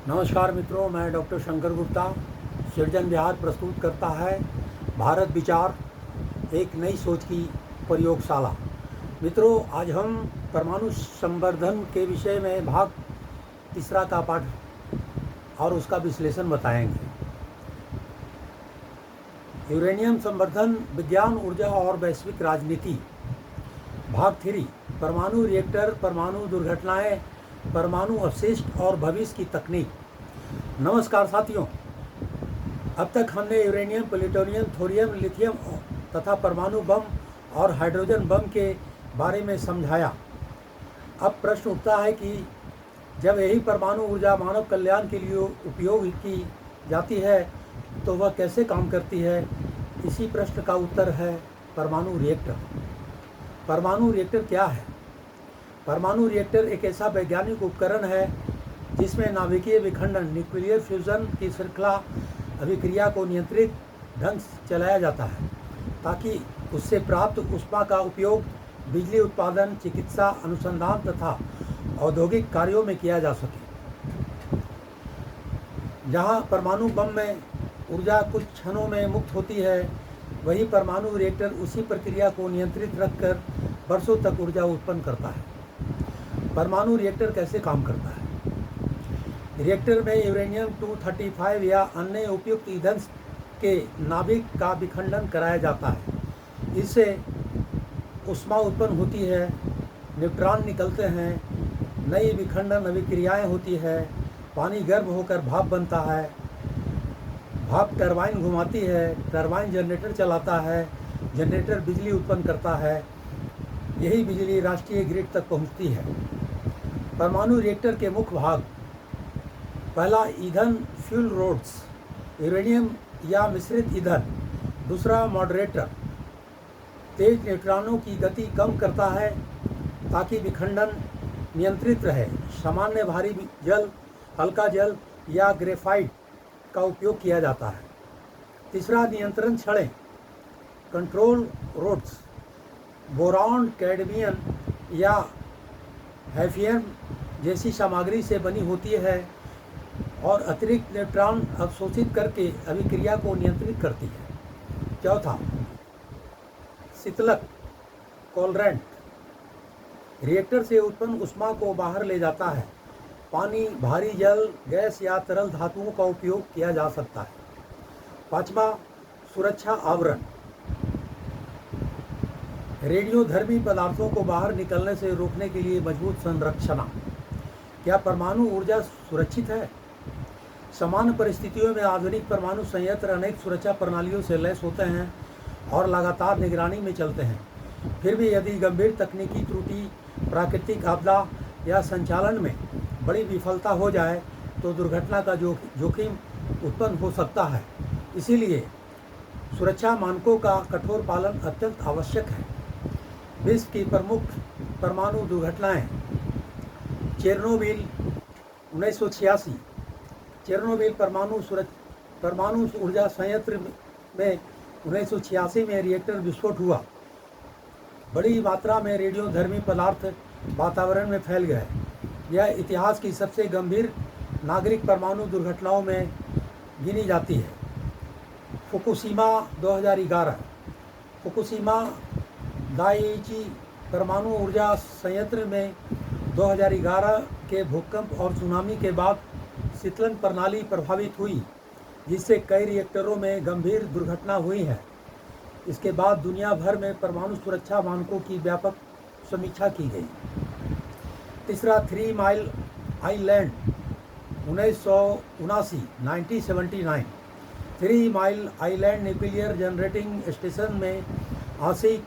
नमस्कार मित्रों, मैं डॉक्टर शंकर गुप्ता। सृजन बिहार प्रस्तुत करता है भारत विचार, एक नई सोच की प्रयोगशाला। मित्रों, आज हम परमाणु संवर्धन के विषय में भाग तीसरा का पाठ और उसका विश्लेषण बताएंगे। यूरेनियम संवर्धन, विज्ञान, ऊर्जा और वैश्विक राजनीति। भाग 3, परमाणु रिएक्टर, परमाणु दुर्घटनाएं, परमाणु अवशिष्ट और भविष्य की तकनीक। नमस्कार साथियों, अब तक हमने यूरेनियम, प्लूटोनियम, थोरियम, लिथियम तथा परमाणु बम और हाइड्रोजन बम के बारे में समझाया। अब प्रश्न उठता है कि जब यही परमाणु ऊर्जा मानव कल्याण के लिए उपयोग की जाती है तो वह कैसे काम करती है। इसी प्रश्न का उत्तर है परमाणु रिएक्टर। परमाणु रिएक्टर क्या है? परमाणु रिएक्टर एक ऐसा वैज्ञानिक उपकरण है जिसमें नाभिकीय विखंडन, न्यूक्लियर फ्यूजन की श्रृंखला अभिक्रिया को नियंत्रित ढंग से चलाया जाता है ताकि उससे प्राप्त ऊष्मा का उपयोग बिजली उत्पादन, चिकित्सा अनुसंधान तथा औद्योगिक कार्यों में किया जा सके। जहां परमाणु बम में ऊर्जा कुछ क्षणों में मुक्त होती है, वही परमाणु रिएक्टर उसी प्रक्रिया को नियंत्रित रखकर वर्षों तक ऊर्जा उत्पन्न करता है। परमाणु रिएक्टर कैसे काम करता है? रिएक्टर में यूरेनियम 235 या अन्य उपयुक्त ईंधन के नाभिक का विखंडन कराया जाता है। इससे ऊष्मा उत्पन्न होती है, न्यूट्रॉन निकलते हैं, नई विखंडन अभिक्रियाएं होती है, पानी गर्म होकर भाप बनता है, भाप टरबाइन घुमाती है, टरबाइन जनरेटर चलाता है, जनरेटर बिजली उत्पन्न करता है, यही बिजली राष्ट्रीय ग्रिड तक पहुंचती है। परमाणु रिएक्टर के मुख्य भाग: पहला, ईंधन फ्यूल रोड्स, यूरेनियम या मिश्रित ईंधन। दूसरा, मॉडरेटर, तेज न्यूट्रॉनों की गति कम करता है ताकि विखंडन नियंत्रित रहे। सामान्य भारी जल, हल्का जल या ग्रेफाइट का उपयोग किया जाता है। तीसरा, नियंत्रण छड़ें, कंट्रोल रोड्स, बोरॉन, कैडमियम या हैफियम जैसी सामग्री से बनी होती है और अतिरिक्त न्यूट्रॉन अवशोषित करके अभिक्रिया को नियंत्रित करती है। चौथा, शीतलक, कोलरेंट, रिएक्टर से उत्पन्न ऊष्मा को बाहर ले जाता है। पानी, भारी जल, गैस या तरल धातुओं का उपयोग किया जा सकता है। पांचवा, सुरक्षा आवरण, रेडियोधर्मी पदार्थों को बाहर निकलने से रोकने के लिए मजबूत संरचना। क्या परमाणु ऊर्जा सुरक्षित है? सामान्य परिस्थितियों में आधुनिक परमाणु संयंत्र अनेक सुरक्षा प्रणालियों से लैस होते हैं और लगातार निगरानी में चलते हैं। फिर भी यदि गंभीर तकनीकी त्रुटि, प्राकृतिक आपदा या संचालन में बड़ी विफलता हो जाए तो दुर्घटना का जोखिम उत्पन्न हो सकता है। इसीलिए सुरक्षा मानकों का कठोर पालन अत्यंत आवश्यक है। विश्व की प्रमुख परमाणु दुर्घटनाएं: चेरनोबिल 1986, चेरनोबिल परमाणु ऊर्जा संयंत्र में 1986 में रिएक्टर विस्फोट हुआ। बड़ी मात्रा में रेडियोधर्मी पदार्थ वातावरण में फैल गए। यह इतिहास की सबसे गंभीर नागरिक परमाणु दुर्घटनाओं में गिनी जाती है। फुकुशिमा 2011, फुकुशिमा दाइची परमाणु ऊर्जा संयंत्र में 2011 के भूकंप और सुनामी के बाद शीतलन प्रणाली प्रभावित हुई, जिससे कई रिएक्टरों में गंभीर दुर्घटना हुई है। इसके बाद दुनिया भर में परमाणु सुरक्षा मानकों की व्यापक समीक्षा की गई। तीसरा, 3 mile island 1979, 3 mile island nuclear generating station में आंशिक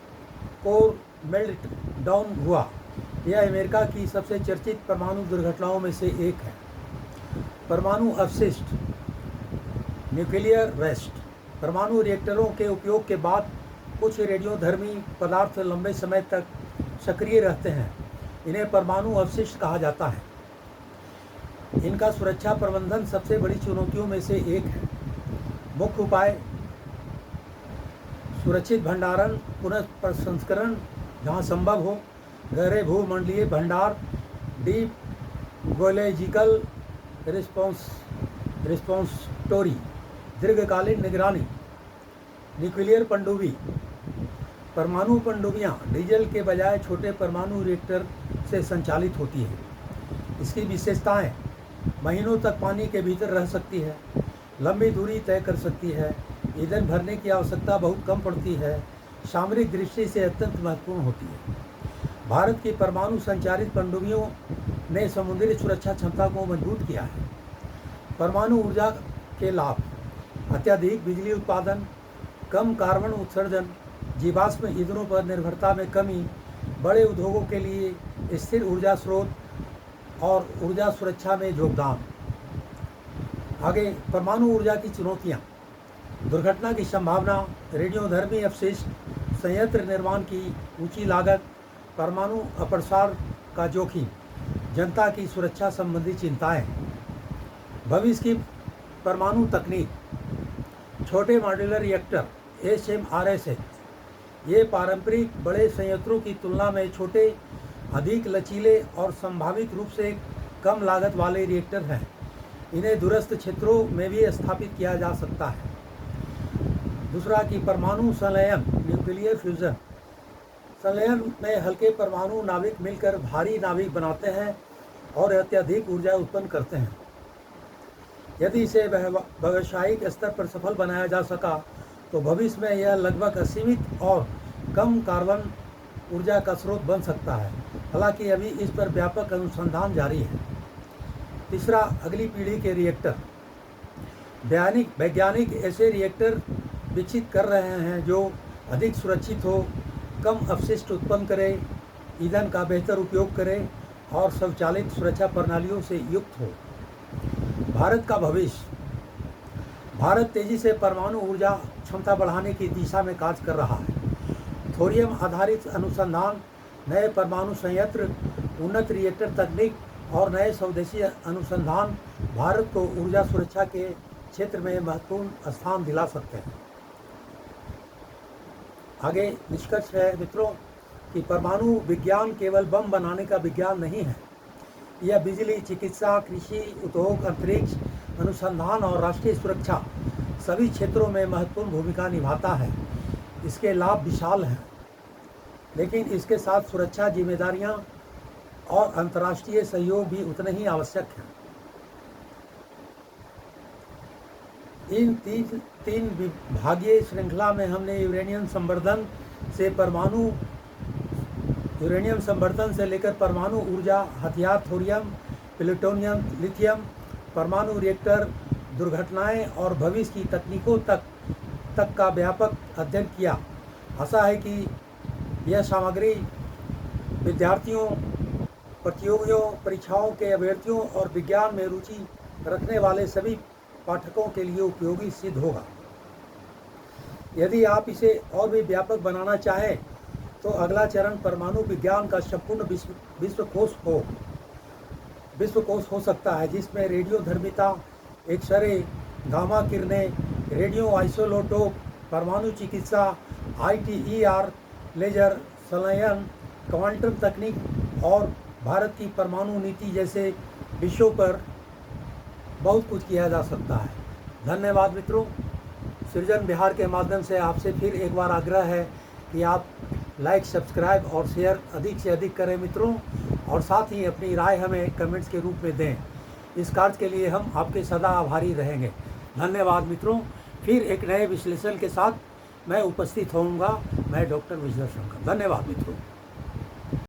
कोर मेल्ट डाउन हुआ। यह अमेरिका की सबसे चर्चित परमाणु दुर्घटनाओं में से एक है। परमाणु अवशिष्ट, न्यूक्लियर वेस्ट, परमाणु रिएक्टरों के उपयोग के बाद कुछ रेडियोधर्मी पदार्थ लंबे समय तक सक्रिय रहते हैं। इन्हें परमाणु अवशिष्ट कहा जाता है। इनका सुरक्षा प्रबंधन सबसे बड़ी चुनौतियों में से एक है। मुख्य उपाय: सुरक्षित भंडारण, पुनः प्रसंस्करण जहाँ संभव हो, गहरे भूमंडलीय भंडार, डीप गोलेजिकल रिस्पॉन्सटोरी, दीर्घकालीन निगरानी, न्यूक्लियर पनडुब्बी। परमाणु पनडुब्बियाँ डीजल के बजाय छोटे परमाणु रिएक्टर से संचालित होती हैं। इसकी विशेषताएं: महीनों तक पानी के भीतर रह सकती है, लंबी दूरी तय कर सकती है, ईंधन भरने की आवश्यकता बहुत कम पड़ती है, सामरिक दृष्टि से अत्यंत महत्वपूर्ण होती है। भारत की परमाणु संचालित पनडुब्बियों ने समुद्री सुरक्षा क्षमता को मजबूत किया है। परमाणु ऊर्जा के लाभ: अत्यधिक बिजली उत्पादन, कम कार्बन उत्सर्जन, जीवाश्म ईंधनों पर निर्भरता में कमी, बड़े उद्योगों के लिए स्थिर ऊर्जा स्रोत और ऊर्जा सुरक्षा में योगदान। आगे, परमाणु ऊर्जा की चुनौतियाँ: दुर्घटना की संभावना, रेडियोधर्मी अपशिष्ट, संयंत्र निर्माण की ऊंची लागत, परमाणु अप्रसार का जोखिम, जनता की सुरक्षा संबंधी चिंताएं। भविष्य की परमाणु तकनीक: छोटे मॉड्यूलर रिएक्टर SMRSS, ये पारंपरिक बड़े संयंत्रों की तुलना में छोटे, अधिक लचीले और संभावित रूप से कम लागत वाले रिएक्टर हैं। इन्हें दूरस्थ क्षेत्रों में भी स्थापित किया जा सकता है। दूसरा कि परमाणु संलयन, न्यूक्लियर फ्यूजन। संलयन में हल्के परमाणु नाभिक मिलकर भारी नाभिक बनाते हैं और अत्यधिक ऊर्जा उत्पन्न करते हैं। यदि इसे व्यावसायिक स्तर पर सफल बनाया जा सका तो भविष्य में यह लगभग असीमित और कम कार्बन ऊर्जा का स्रोत बन सकता है। हालांकि अभी इस पर व्यापक अनुसंधान जारी है। तीसरा, अगली पीढ़ी के रिएक्टर। वैज्ञानिक ऐसे रिएक्टर विकसित कर रहे हैं जो अधिक सुरक्षित हो, कम अपशिष्ट उत्पन्न करे, ईंधन का बेहतर उपयोग करे और स्वचालित सुरक्षा प्रणालियों से युक्त हो। भारत का भविष्य: भारत तेजी से परमाणु ऊर्जा क्षमता बढ़ाने की दिशा में कार्य कर रहा है। थोरियम आधारित अनुसंधान, नए परमाणु संयंत्र, उन्नत रिएक्टर तकनीक और नए स्वदेशी अनुसंधान भारत को ऊर्जा सुरक्षा के क्षेत्र में महत्वपूर्ण स्थान दिला सकते हैं। आगे निष्कर्ष है मित्रों कि परमाणु विज्ञान केवल बम बनाने का विज्ञान नहीं है। यह बिजली, चिकित्सा, कृषि, उद्योग, अंतरिक्ष अनुसंधान और राष्ट्रीय सुरक्षा सभी क्षेत्रों में महत्वपूर्ण भूमिका निभाता है। इसके लाभ विशाल हैं, लेकिन इसके साथ सुरक्षा जिम्मेदारियां और अंतर्राष्ट्रीय सहयोग भी उतने ही आवश्यक हैं। इन तीन विभागीय श्रृंखला में हमने यूरेनियम संवर्धन से लेकर परमाणु ऊर्जा, हथियार, थोरियम, प्लूटोनियम, लिथियम, परमाणु रिएक्टर, दुर्घटनाएं और भविष्य की तकनीकों तक का व्यापक अध्ययन किया। आशा है कि यह सामग्री विद्यार्थियों, प्रतियोगियों, परीक्षाओं के अभ्यर्थियों और विज्ञान में रुचि रखने वाले सभी पाठकों के लिए उपयोगी सिद्ध होगा। यदि आप इसे और भी व्यापक बनाना चाहें तो अगला चरण परमाणु विज्ञान का संपूर्ण विश्वकोश हो सकता है, जिसमें रेडियोधर्मिता, एक्सरे, गामा किरणें, रेडियो आइसोटोप, परमाणु चिकित्सा, ITER, लेजर, संलयन, क्वांटम तकनीक और भारत की परमाणु नीति जैसे विषयों पर बहुत कुछ किया जा सकता है। धन्यवाद मित्रों। सृजन बिहार के माध्यम से आपसे फिर एक बार आग्रह है कि आप लाइक, सब्सक्राइब और शेयर अधिक से अधिक करें मित्रों, और साथ ही अपनी राय हमें कमेंट्स के रूप में दें। इस कार्य के लिए हम आपके सदा आभारी रहेंगे। धन्यवाद मित्रों। फिर एक नए विश्लेषण के साथ मैं उपस्थित होऊंगा। मैं डॉक्टर विजय शंकर। धन्यवाद मित्रों।